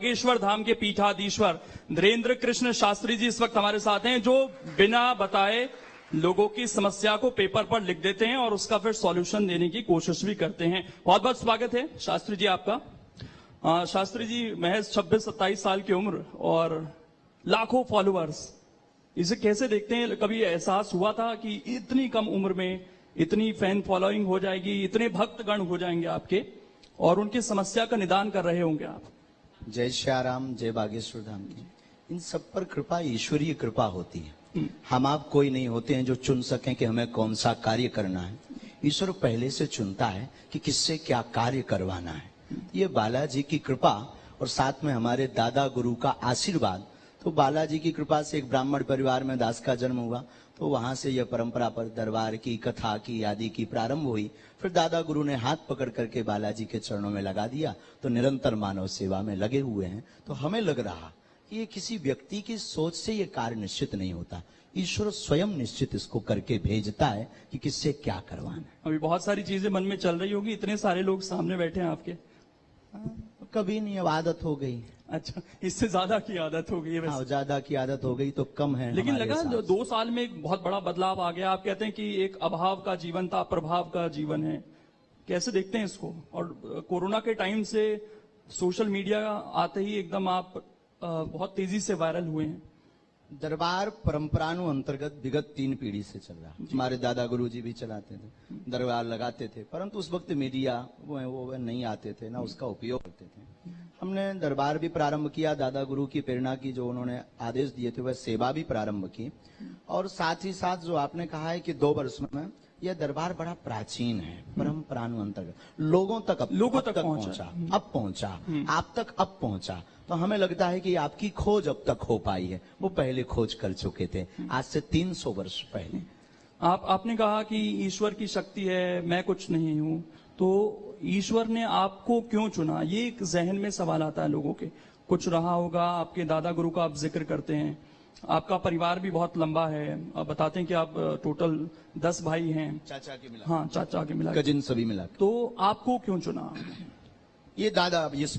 बागेश्वर धाम के पीठाधीश्वर धीरेन्द्र कृष्ण शास्त्री जी इस वक्त हमारे साथ हैं, जो बिना बताए लोगों की समस्या को पेपर पर लिख देते हैं और उसका फिर सॉल्यूशन देने की कोशिश भी करते हैं। बहुत बहुत स्वागत है शास्त्री जी आपका। शास्त्री जी, महज 26-27 साल की उम्र और लाखों फॉलोअर्स, इसे कैसे देखते हैं? कभी एहसास हुआ था कि इतनी कम उम्र में इतनी फैन फॉलोइंग हो जाएगी, इतने भक्तगण हो जाएंगे आपके और उनकी समस्या का निदान कर रहे होंगे आप? जय श्याराम, जय बागेश्वर धाम की। इन सब पर कृपा, ईश्वरीय कृपा होती है। हम आप कोई नहीं होते हैं जो चुन सकें कि हमें कौन सा कार्य करना है। ईश्वर पहले से चुनता है कि किससे क्या कार्य करवाना है। ये बालाजी की कृपा और साथ में हमारे दादा गुरु का आशीर्वाद। तो बालाजी की कृपा से एक ब्राह्मण परिवार में दास का जन्म हुआ, तो वहां से यह परंपरा पर दरबार की, कथा की, आदि की प्रारंभ हुई। फिर दादा गुरु ने हाथ पकड़ करके बालाजी के चरणों में लगा दिया, तो निरंतर मानव सेवा में लगे हुए हैं। तो हमें लग रहा कि ये किसी व्यक्ति की सोच से ये कार्य निश्चित नहीं होता, ईश्वर स्वयं निश्चित इसको करके भेजता है कि किससे क्या करवाना है। अभी बहुत सारी चीजें मन में चल रही होगी, इतने सारे लोग सामने बैठे हैं आपके। कभी नहीं, अब आदत हो गई। अच्छा, इससे ज्यादा की आदत हो गई है वैसे। ज्यादा की आदत हो गई तो कम है। लेकिन लगा जो 2 साल में एक बहुत बड़ा बदलाव आ गया। आप कहते हैं कि एक अभाव का जीवन था, प्रभाव का जीवन है। कैसे देखते हैं इसको? और कोरोना के टाइम से सोशल मीडिया आते ही एकदम आप बहुत तेजी से वायरल हुए हैं। दरबार परंपरानु अंतर्गत विगत 3 पीढ़ी से चल रहा है। हमारे दादा गुरु जी भी चलाते थे, दरबार लगाते थे, परंतु उस वक्त मीडिया वो नहीं आते थे, ना उसका उपयोग करते थे। हमने दरबार भी प्रारंभ किया, दादा गुरु की प्रेरणा की, जो उन्होंने आदेश दिए थे वह सेवा भी प्रारंभ की। और साथ ही साथ जो आपने कहा है कि 2 वर्ष में यह दरबार बड़ा प्राचीन है, परंपरानु अंतर्गत लोगों तक पहुंचा, अब पहुंचा, आप तक अब पहुंचा। तो हमें लगता है कि आपकी खोज अब तक हो पाई है, वो पहले खोज कर चुके थे आज से 300 वर्ष पहले। आपने कहा कि ईश्वर की शक्ति है, मैं कुछ नहीं हूं, तो ईश्वर ने आपको क्यों चुना? ये एक जहन में सवाल आता है लोगों के। कुछ रहा होगा, आपके दादा गुरु का आप जिक्र करते हैं, आपका परिवार भी बहुत लंबा है, आप बताते हैं कि आप टोटल 10 भाई हैं, चाचा के मिला, हाँ चाचा के मिला, कजिन सभी मिला। तो आपको क्यों चुना? ये दादा, इस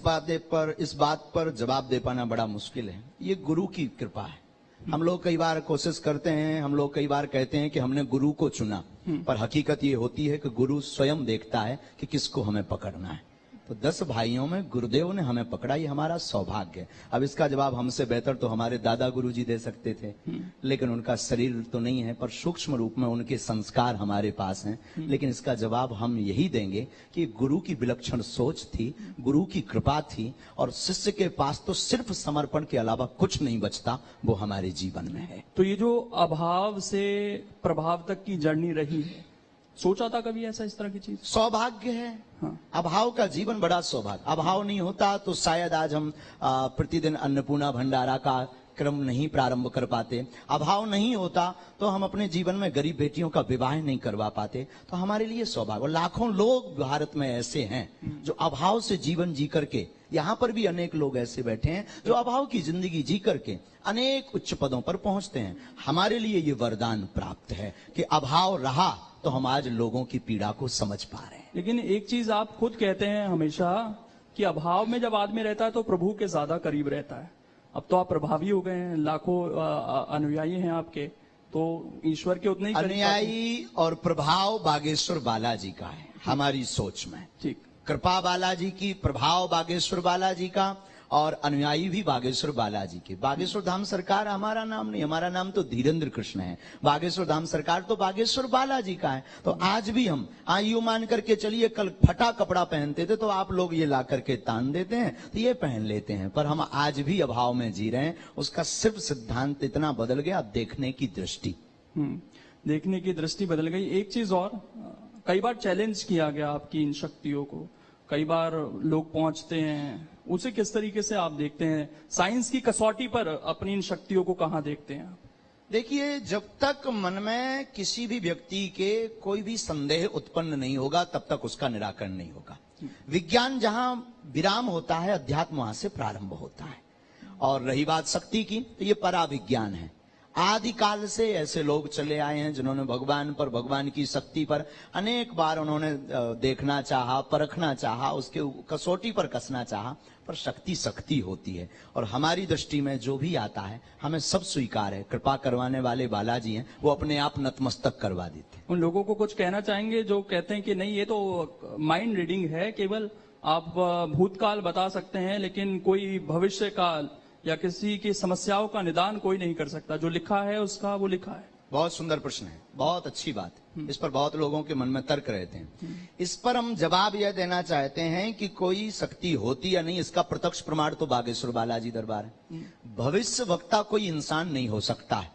बात पर जवाब दे पाना बड़ा मुश्किल है। ये गुरु की कृपा है। हम लोग कई बार कोशिश करते हैं, हम लोग कई बार कहते हैं कि हमने गुरु को चुना, पर हकीकत ये होती है कि गुरु स्वयं देखता है कि किसको हमें पकड़ना है। तो 10 भाइयों में गुरुदेव ने हमें पकड़ा, ये हमारा सौभाग्य है। अब इसका जवाब हमसे बेहतर तो हमारे दादा गुरु जी दे सकते थे, लेकिन उनका शरीर तो नहीं है, पर सूक्ष्म रूप में उनके संस्कार हमारे पास हैं। लेकिन इसका जवाब हम यही देंगे कि गुरु की विलक्षण सोच थी, गुरु की कृपा थी, और शिष्य के पास तो सिर्फ समर्पण के अलावा कुछ नहीं बचता, वो हमारे जीवन में है। तो ये जो अभाव से प्रभाव तक की जर्नी रही है, सोचा था कभी ऐसा, इस तरह की चीज? सौभाग्य है। हाँ। अभाव का जीवन बड़ा सौभाग्य। अभाव नहीं होता तो शायद आज हम प्रतिदिन अन्नपूर्णा भंडारा का क्रम नहीं प्रारंभ कर पाते। अभाव नहीं होता तो हम अपने जीवन में गरीब बेटियों का विवाह नहीं करवा पाते। तो हमारे लिए सौभाग्य। और लाखों लोग भारत में ऐसे हैं जो अभाव से जीवन जी करके, यहाँ पर भी अनेक लोग ऐसे बैठे हैं जो अभाव की जिंदगी जी करके अनेक उच्च पदों पर पहुंचते हैं। हमारे लिए ये वरदान प्राप्त है कि अभाव रहा तो हम आज लोगों की पीड़ा को समझ पा रहे हैं। लेकिन एक चीज आप खुद कहते हैं हमेशा कि अभाव में जब आदमी रहता है तो प्रभु के ज्यादा करीब रहता है। अब तो आप प्रभावी हो गए हैं, लाखों अनुयायी हैं आपके, तो ईश्वर के उतने ही अनुयायी और प्रभाव बागेश्वर बालाजी का है हमारी सोच में। ठीक, कृपा बालाजी की, प्रभाव बागेश्वर बालाजी का, और अनुयायी भी बागेश्वर बालाजी के। बागेश्वर धाम सरकार हमारा नाम नहीं, हमारा नाम तो धीरेन्द्र कृष्ण है। बागेश्वर धाम सरकार तो बागेश्वर बालाजी का है। तो आज भी हम यूं मान करके चलिए, कल फटा कपड़ा पहनते थे तो आप लोग ये ला करके तान देते हैं तो ये पहन लेते हैं, पर हम आज भी अभाव में जी रहे हैं। उसका सिर्फ सिद्धांत इतना बदल गया, देखने की दृष्टि। देखने की दृष्टि बदल गई। एक चीज और, कई बार चैलेंज किया गया आपकी इन शक्तियों को, कई बार लोग पहुंचते हैं, उसे किस तरीके से आप देखते हैं? साइंस की कसौटी पर अपनी इन शक्तियों को कहां देखते हैं आप? देखिए, जब तक मन में किसी भी व्यक्ति के कोई भी संदेह उत्पन्न नहीं होगा तब तक उसका निराकरण नहीं होगा। विज्ञान जहां विराम होता है, अध्यात्म वहां से प्रारंभ होता है। और रही बात शक्ति की, तो ये पराविज्ञान है। आदि काल से ऐसे लोग चले आए हैं जिन्होंने भगवान पर, भगवान की शक्ति पर अनेक बार उन्होंने देखना चाहा, परखना चाहा, उसके कसौटी पर कसना चाहा, पर शक्ति शक्ति होती है। और हमारी दृष्टि में जो भी आता है हमें सब स्वीकार है। कृपा करवाने वाले बालाजी हैं, वो अपने आप नतमस्तक करवा देते हैं। उन लोगों को कुछ कहना चाहेंगे जो कहते हैं कि नहीं ये तो माइंड रीडिंग है, केवल आप भूतकाल बता सकते हैं लेकिन कोई भविष्य काल या किसी की समस्याओं का निदान कोई नहीं कर सकता, जो लिखा है उसका वो लिखा है। बहुत सुंदर प्रश्न है, बहुत अच्छी बात है। इस पर बहुत लोगों के मन में तर्क रहते हैं। इस पर हम जवाब यह देना चाहते हैं कि कोई शक्ति होती या नहीं, इसका प्रत्यक्ष प्रमाण तो बागेश्वर बालाजी दरबार है। भविष्य वक्ता कोई इंसान नहीं हो सकता है,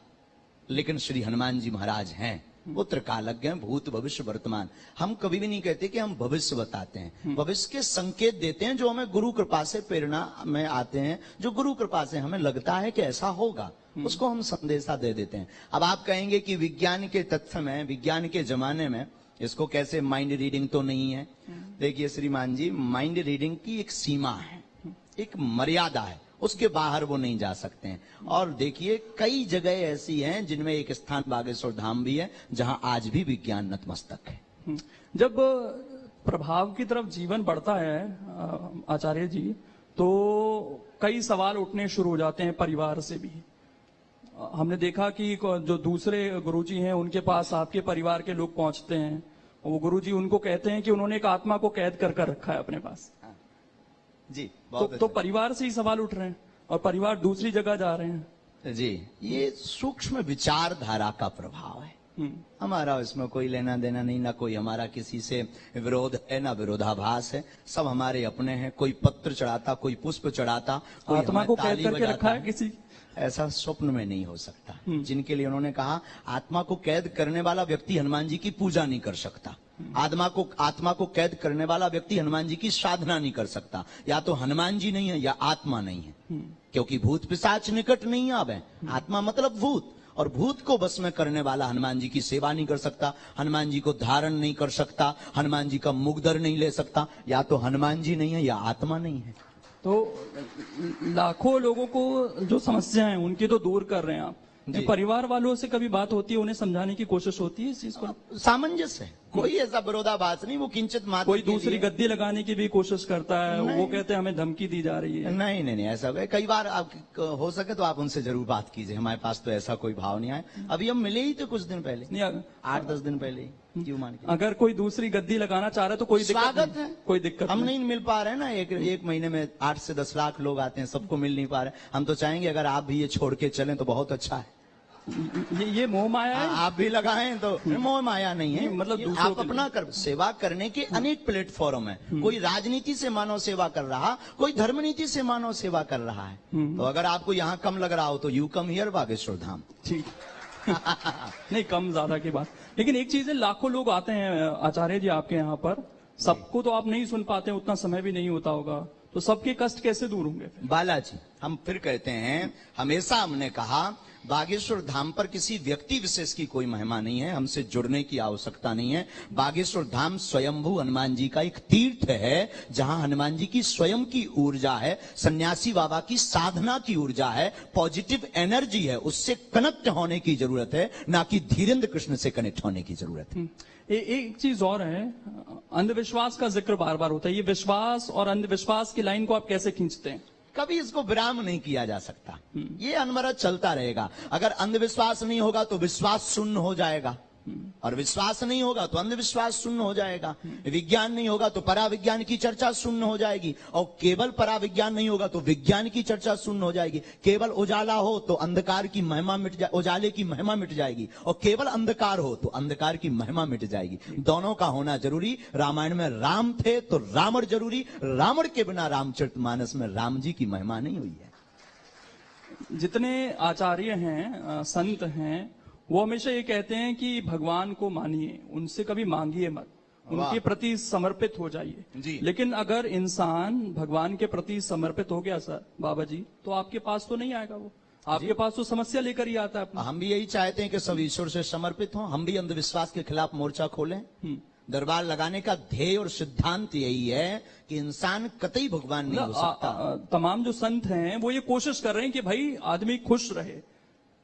लेकिन श्री हनुमान जी महाराज हैं। वो त्रिकालज्ञ हैं, भूत भविष्य वर्तमान। हम कभी भी नहीं कहते कि हम भविष्य बताते हैं, भविष्य के संकेत देते हैं जो हमें गुरु कृपा से प्रेरणा में आते हैं, जो गुरु कृपा से हमें लगता है कि ऐसा होगा, उसको हम संदेशा दे देते हैं। अब आप कहेंगे कि विज्ञान के तथ्य में, विज्ञान के जमाने में इसको कैसे माइंड रीडिंग तो नहीं है। देखिए श्रीमान जी, माइंड रीडिंग की एक सीमा है, एक मर्यादा है, उसके बाहर वो नहीं जा सकते हैं। और देखिए कई जगह ऐसी हैं जिनमें एक स्थान बागेश्वर धाम भी है जहां आज भी विज्ञान नतमस्तक है। जब प्रभाव की तरफ जीवन बढ़ता है आचार्य जी, तो कई सवाल उठने शुरू हो जाते हैं परिवार से भी। हमने देखा कि जो दूसरे गुरुजी हैं उनके पास आपके परिवार के लोग पहुंचते हैं, वो गुरुजी उनको कहते हैं कि उन्होंने एक आत्मा को कैद कर रखा है अपने पास जी। तो परिवार से ही सवाल उठ रहे हैं और परिवार दूसरी जगह जा रहे हैं जी। ये सूक्ष्म विचारधारा का प्रभाव है। हमारा इसमें कोई लेना देना नहीं, ना कोई हमारा किसी से विरोध है, ना विरोधाभास है। सब हमारे अपने हैं। कोई पत्र चढ़ाता, कोई पुष्प चढ़ाता, कोई आत्मा को कैद करके रखा है किसी, ऐसा स्वप्न में नहीं हो सकता। जिनके लिए उन्होंने कहा आत्मा को कैद करने वाला व्यक्ति हनुमान जी की पूजा नहीं कर सकता, आत्मा को कैद करने वाला व्यक्ति हनुमान जी की साधना नहीं कर सकता। या तो हनुमान जी नहीं है या आत्मा नहीं है, क्योंकि भूत पिशाच निकट नहीं आवे। आत्मा मतलब भूत, और भूत को बस में करने वाला हनुमान जी की सेवा नहीं कर सकता, हनुमान जी को धारण नहीं कर सकता, हनुमान जी का मुगदर नहीं ले सकता। या तो हनुमान जी नहीं है या आत्मा नहीं है। तो लाखों लोगों को जो समस्या है उनकी तो दूर कर रहे हैं आप। परिवार वालों से कभी बात होती है, उन्हें समझाने की कोशिश होती है इस चीज को? सामंजस्य है, कोई ऐसा विरोधाभास नहीं। वो किंचित मात्र कोई दूसरी गद्दी लगाने की भी कोशिश करता है, वो कहते हैं हमें धमकी दी जा रही है। नहीं नहीं नहीं, ऐसा कई बार आप हो सके तो आप उनसे जरूर बात कीजिए। हमारे पास तो ऐसा कोई भाव नहीं आया। अभी हम मिले ही तो कुछ दिन पहले, 8-10 दिन पहले ही। क्यों मान के अगर कोई दूसरी गद्दी लगाना चाह रहा है तो कोई स्वागत है, कोई दिक्कत हम नहीं मिल पा रहे हैं ना। एक महीने में 8 से 10 लाख लोग आते हैं, सबको मिल नहीं पा रहे। हम तो चाहेंगे अगर आप भी ये छोड़ के चलें तो बहुत अच्छा है। ये मोह माया है। आप भी लगाएं तो मोह माया नहीं है, मतलब आप अपना सेवा करने के अनेक प्लेटफॉर्म है। कोई राजनीति से मानव सेवा कर रहा, कोई धर्मनीति से मानव सेवा कर रहा है। तो अगर आपको यहाँ कम लग रहा हो तो you come here Bageshwar Dham. ठीक नहीं, कम ज्यादा की बात। लेकिन एक चीज है, लाखों लोग आते हैं आचार्य जी आपके यहाँ पर, सबको तो आप नहीं सुन पाते, उतना समय भी नहीं होता होगा, तो सबके कष्ट कैसे दूर होंगे? बालाजी, हम फिर कहते हैं, हमेशा हमने कहा बागेश्वर धाम पर किसी व्यक्ति विशेष की कोई महिमा नहीं है, हमसे जुड़ने की आवश्यकता नहीं है। बागेश्वर धाम स्वयंभू हनुमान जी का एक तीर्थ है, जहां हनुमान जी की स्वयं की ऊर्जा है, सन्यासी बाबा की साधना की ऊर्जा है, पॉजिटिव एनर्जी है। उससे कनेक्ट होने की जरूरत है, ना कि धीरेन्द्र कृष्ण से कनेक्ट होने की जरूरत है। एक चीज और है, अंधविश्वास का जिक्र बार बार होता है। ये विश्वास और अंधविश्वास की लाइन को आप कैसे खींचते हैं? कभी इसको विराम नहीं किया जा सकता, ये अनवरत चलता रहेगा। अगर अंधविश्वास नहीं होगा तो विश्वास शून्य हो जाएगा, और विश्वास नहीं होगा तो अंधविश्वास शून्य हो जाएगा। विज्ञान नहीं होगा तो पराविज्ञान की चर्चा शून्य हो जाएगी, और केवल पराविज्ञान नहीं होगा तो विज्ञान की चर्चा शून्य हो जाएगी। केवल उजाला हो तो अंधकार की महिमा मिट जाए, उजाले की महिमा मिट जाएगी, और केवल अंधकार हो तो अंधकार की महिमा मिट जाएगी। दोनों का होना जरूरी। रामायण में राम थे तो रावण जरूरी, रावण के बिना रामचरितमानस में राम जी की महिमा नहीं हुई है। जितने आचार्य हैं, संत हैं, वो हमेशा ये कहते हैं कि भगवान को मानिए, उनसे कभी मांगिए मत, उनके प्रति समर्पित हो जाइए। लेकिन अगर इंसान भगवान के प्रति समर्पित हो गया सर बाबा जी, तो आपके पास तो नहीं आएगा, वो आपके पास तो समस्या लेकर ही आता है। हम भी यही चाहते हैं कि सब ईश्वर से समर्पित हों। हम भी अंधविश्वास के खिलाफ मोर्चा खोलें। दरबार लगाने का ध्येय और सिद्धांत यही है कि इंसान कतई भगवान नहीं हो सकता। तमाम जो संत हैं वो ये कोशिश कर रहे हैं कि भाई आदमी खुश रहे,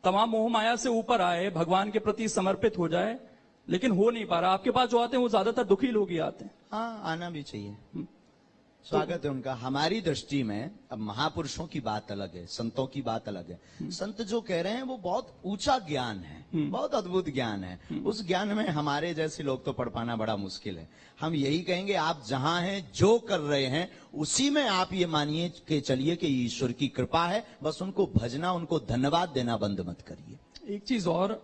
तमाम मोह माया से ऊपर आए, भगवान के प्रति समर्पित हो जाए, लेकिन हो नहीं पा रहा। आपके पास जो आते हैं वो ज्यादातर दुखी लोग ही आते हैं। हाँ, आना भी चाहिए। स्वागत है उनका। हमारी दृष्टि में अब महापुरुषों की बात अलग है, संतों की बात अलग है। संत जो कह रहे हैं वो बहुत ऊंचा ज्ञान है, बहुत अद्भुत ज्ञान है। उस ज्ञान में हमारे जैसे लोग तो पढ़ पाना बड़ा मुश्किल है। हम यही कहेंगे, आप जहां हैं, जो कर रहे हैं, उसी में आप ये मानिए कि चलिए कि ईश्वर की कृपा है। बस उनको भजना, उनको धन्यवाद देना बंद मत करिए। एक चीज और,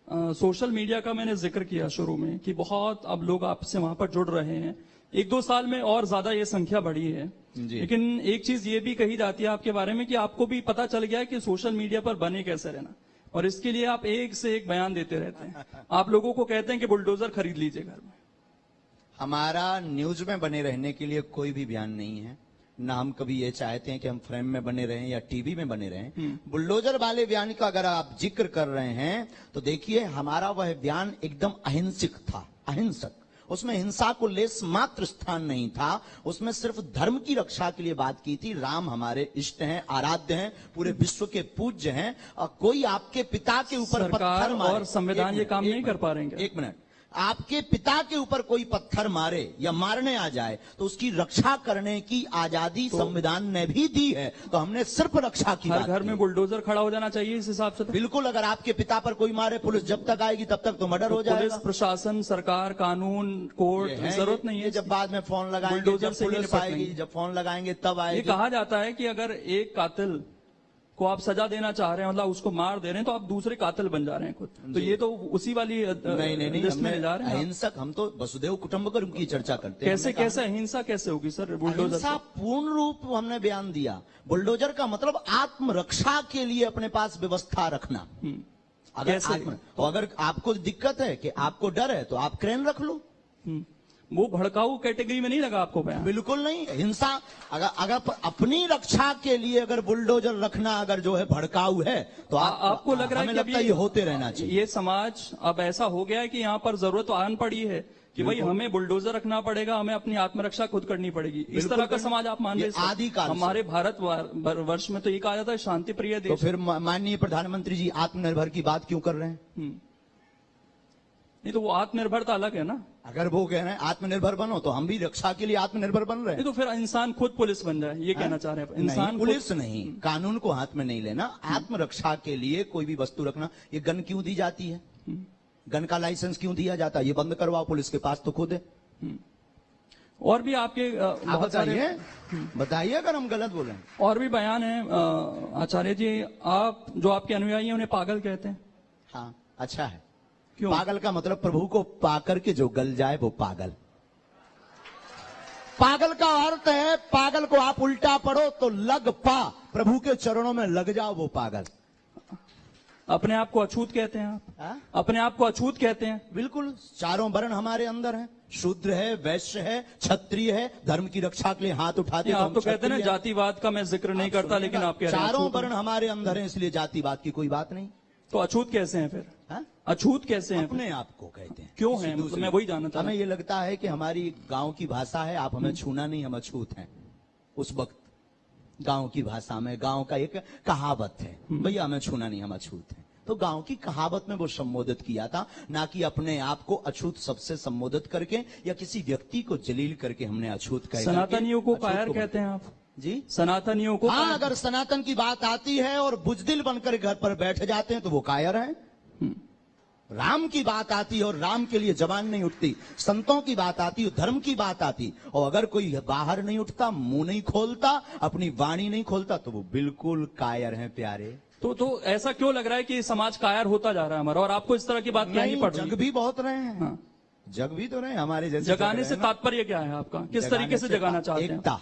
सोशल मीडिया का मैंने जिक्र किया शुरू में कि बहुत अब लोग आपसे वहां पर जुड़ रहे हैं। 1-2 साल में और ज्यादा ये संख्या बढ़ी है। लेकिन एक चीज ये भी कही जाती है आपके बारे में कि आपको भी पता चल गया है कि सोशल मीडिया पर बने कैसे रहना, और इसके लिए आप एक से एक बयान देते रहते हैं। आप लोगों को कहते हैं कि बुलडोजर खरीद लीजिए घर में। हमारा न्यूज में बने रहने के लिए कोई भी बयान नहीं है, ना हम कभी ये चाहते हैं कि हम फ्रेम में बने रहें या टीवी में बने रहें। बुलडोजर वाले बयान का अगर आप जिक्र कर रहे हैं तो देखिए, हमारा वह बयान एकदम अहिंसक था, अहिंसक। उसमें हिंसा को लेस मात्र स्थान नहीं था। उसमें सिर्फ धर्म की रक्षा के लिए बात की थी। राम हमारे इष्ट हैं, आराध्य हैं, पूरे विश्व के पूज्य हैं, और कोई आपके पिता के ऊपर पत्थर मारे, और संविधान ये काम नहीं कर पा रहे हैं। एक मिनट, आपके पिता के ऊपर कोई पत्थर मारे या मारने आ जाए तो उसकी रक्षा करने की आजादी संविधान ने भी दी है। तो हमने सिर्फ रक्षा की बात की। घर में बुलडोजर खड़ा हो जाना चाहिए इस हिसाब से। बिल्कुल, अगर आपके पिता पर कोई मारे, पुलिस जब तक आएगी तब तक तो मर्डर हो जाएगा। पुलिस प्रशासन, सरकार, कानून, कोर्ट, जरूरत नहीं है। जब बाद में फोन लगाएंगे, बुलडोजर जब से पुलिस आएगी, जब फोन लगाएंगे तब आएगी। ये कहा जाता है कि अगर एक कातिल को आप सजा देना चाह रहे हैं, मतलब उसको मार दे रहे हैं, तो आप दूसरे कातिल बन जा रहे हैं खुद। तो ये तो उसी वाली नहीं, लिस्ट में जा रहे हैं। अहिंसक, हम तो वसुदेव कुटुंबकम की चर्चा करते हैं। कैसे अहिंसा कैसे होगी सर बुलडोजर? अहिंसा पूर्ण रूप हमने बयान दिया। बुलडोजर का मतलब आत्मरक्षा के लिए अपने पास व्यवस्था रखना। अगर आपको दिक्कत है कि आपको डर है तो आप क्रेन रख लो। वो भड़काऊ कैटेगरी में नहीं लगा आपको बयान? बिल्कुल नहीं। हिंसा अगर अपनी रक्षा के लिए अगर बुलडोजर रखना अगर जो है भड़काऊ है तो आपको लग रहा है कि लगता है ये होते रहना चाहिए। ये समाज अब ऐसा हो गया है कि यहाँ पर जरूरत आन पड़ी है कि भाई हमें बुलडोजर रखना पड़ेगा, हमें अपनी आत्मरक्षा खुद करनी पड़ेगी। इस तरह का समाज आप मान रहे हैं? आदिकाल हमारे भारत वर्ष में तो ये कहा जाता है शांति प्रिय देश। तो फिर माननीय प्रधानमंत्री जी आत्मनिर्भर की बात क्यों कर रहे हैं? नहीं तो वो आत्मनिर्भरता अलग है ना। अगर वो कह रहे हैं आत्मनिर्भर बनो तो हम भी रक्षा के लिए आत्मनिर्भर बन रहे हैं। तो फिर इंसान खुद पुलिस बन जाए, ये कहना चाह रहे हैं? इंसान पुलिस नहीं, कानून को हाथ में नहीं लेना। आत्मरक्षा के लिए कोई भी वस्तु रखना। ये गन क्यों दी जाती है? गन का लाइसेंस क्यों दिया जाता है? ये बंद करवाओ, पुलिस के पास तो खुद है। और भी आपके बताइए अगर हम गलत बोले। और भी बयान है आचार्य जी, आप जो आपके अनुयायी हैं उन्हें पागल कहते हैं। हाँ, अच्छा है। क्यों? पागल का मतलब प्रभु को पाकर के जो गल जाए वो पागल। पागल का अर्थ है, पागल को आप उल्टा पढ़ो तो लग पा, प्रभु के चरणों में लग जाओ, वो पागल। अपने आप को अछूत कहते हैं आप? अपने आप को अछूत कहते हैं? बिल्कुल। चारों वर्ण हमारे अंदर हैं। शूद्र है, वैश्य है, क्षत्रिय है, धर्म की रक्षा के लिए हाथ उठाते हैं। आप तो कहते हैं ना जातिवाद का मैं जिक्र नहीं करता, लेकिन आप कह रहे हैं चारों वर्ण हमारे अंदर हैं, इसलिए जातिवाद की कोई बात नहीं। तो अछूत कैसे हैं फिर? अछूत कैसे हैं? अपने आप को कहते हैं। क्यों है? मतलब मैं वही जानना चाहता हूं। हमें ये लगता है कि हमारी गांव की भाषा है, आप हमें छूना नहीं, हम अछूत हैं। उस वक्त गांव की भाषा में, गांव का एक कहावत है, भैया हमें छूना नहीं, हम अछूत हैं। तो गांव की कहावत में वो संबोधित किया था, ना कि अपने आप को अछूत सबसे संबोधित करके या किसी व्यक्ति को जलील करके हमने अछूत कहा। सनातनियों को कायर कहते हैं आप जी? सनातनियों को? हाँ, अगर सनातन की बात आती है और बुजदिल बनकर घर पर बैठ जाते हैं तो वो कायर हैं। राम की बात आती है और राम के लिए जबान नहीं उठती, संतों की बात आती है, धर्म की बात आती, और अगर कोई बाहर नहीं उठता, मुंह नहीं खोलता, अपनी वाणी नहीं खोलता, तो वो बिल्कुल कायर हैं प्यारे। तो ऐसा क्यों लग रहा है कि समाज कायर होता जा रहा है हमारा, और आपको इस तरह की बात क्या नहीं पड़ रही? जग भी बहुत रहे हैं। हाँ। जग भी तो रहे हमारे जैसे। जगाने से तात्पर्य क्या है आपका? किस तरीके से जगाना चाहते हैं? एकता।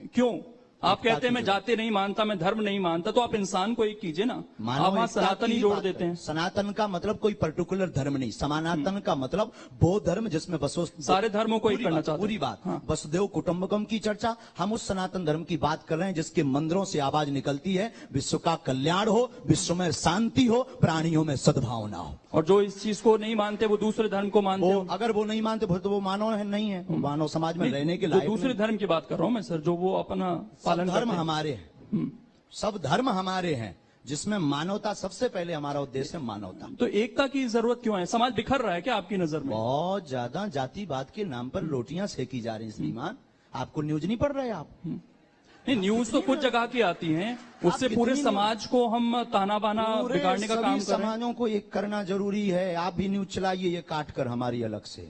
क्यों? आप कहते हैं मैं जाति नहीं मानता, मैं धर्म नहीं मानता, तो आप इंसान को एक कीजिए ना। आप वहां सनातन ही जोड़ देते हैं। सनातन का मतलब कोई पर्टिकुलर धर्म नहीं, समानातन का मतलब वो धर्म जिसमें सारे धर्मों को एक करना चाहते हैं। पूरी बात। हाँ। वसुदेव कुटुंबकम की चर्चा, हम उस सनातन धर्म की बात कर रहे हैं जिसके मंदिरों से आवाज निकलती है, विश्व का कल्याण हो, विश्व में शांति हो, प्राणियों में सद्भावना हो। और जो इस चीज को नहीं मानते वो दूसरे धर्म को मानते हैं। अगर वो नहीं मानते तो वो मानव है, नहीं है, मानव समाज में रहने के लायक। दूसरे धर्म की बात कर रहा हूं मैं सर, जो वो अपना पालन धर्म हमारे हैं, सब धर्म हमारे हैं। जिसमें मानवता सबसे पहले, हमारा उद्देश्य है मानवता। तो एकता की जरूरत क्यों है? समाज बिखर रहा है क्या आपकी नजर में? बहुत ज्यादा जातिवाद के नाम पर रोटियां सेकी जा रही हैं श्रीमान। आपको न्यूज नहीं पढ़ रहे आप? नहीं, न्यूज तो कुछ जगह की आती है, उससे पूरे कितनी समाज को हम ताना बाना पूरे बिगाड़ने का सभी काम कर रहे हैं। समाजों को एक करना जरूरी है। आप भी न्यूज चलाइए ये काट कर हमारी अलग से।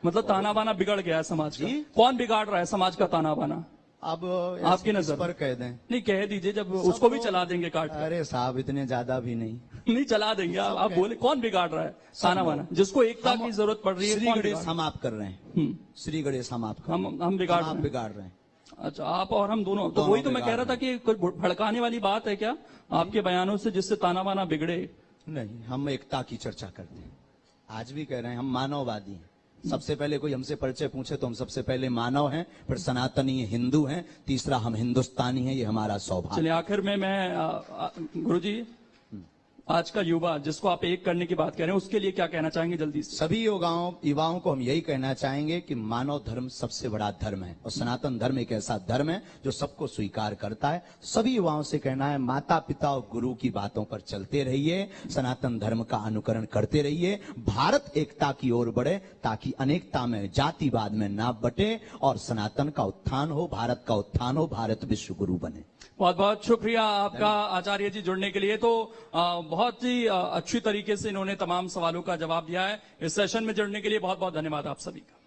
मतलब ताना बाना बिगड़ गया है समाज का। जी। कौन बिगाड़ रहा है समाज का ताना बाना? अब आपकी इस नजर पर कह दें। नहीं, कह दीजिए, जब उसको भी चला देंगे काट कर। अरे साहब इतने ज्यादा भी नहीं। नहीं, चला देंगे। आप बोले कौन बिगाड़ रहा है ताना बाना? जिसको एकता की जरूरत पड़ रही है, श्री कौन गणेश बिगाड़? हम आप कर रहे हैं। श्री गणेश हम आप कर रहे हैं। हम बिगाड़ आप रहे हैं। बिगाड़ रहे हैं। अच्छा, आप और हम दोनों। तो दोनों वही तो मैं कह रहा बिगाड़ था कि कोई भड़काने वाली बात है क्या आपके बयानों से, जिससे ताना बाना बिगड़े? नहीं, हम एकता की चर्चा करते हैं। आज भी कह रहे हैं हम मानववादी हैं। सबसे पहले कोई हमसे परिचय पूछे तो हम सबसे पहले मानव हैं, फिर सनातनी हिंदू हैं, तीसरा हम हिंदुस्तानी हैं। ये हमारा सौभाग्य। चलिए, आखिर में मैं गुरुजी, आज का युवा जिसको आप एक करने की बात कह रहे हैं, उसके लिए क्या कहना चाहेंगे जल्दी से? सभी युवाओं को हम यही कहना चाहेंगे कि मानव धर्म सबसे बड़ा धर्म है और सनातन धर्म एक ऐसा धर्म है जो सबको स्वीकार करता है। सभी युवाओं से कहना है, माता पिता और गुरु की बातों पर चलते रहिए, सनातन धर्म का अनुकरण करते रहिए, भारत एकता की ओर बढ़े ताकि अनेकता में, जातिवाद में ना बटे और सनातन का उत्थान हो, भारत का उत्थान हो, भारत विश्व गुरु बने। बहुत बहुत शुक्रिया आपका आचार्य जी जुड़ने के लिए। तो बहुत ही अच्छी तरीके से इन्होंने तमाम सवालों का जवाब दिया है। इस सेशन में जुड़ने के लिए बहुत बहुत धन्यवाद आप सभी का।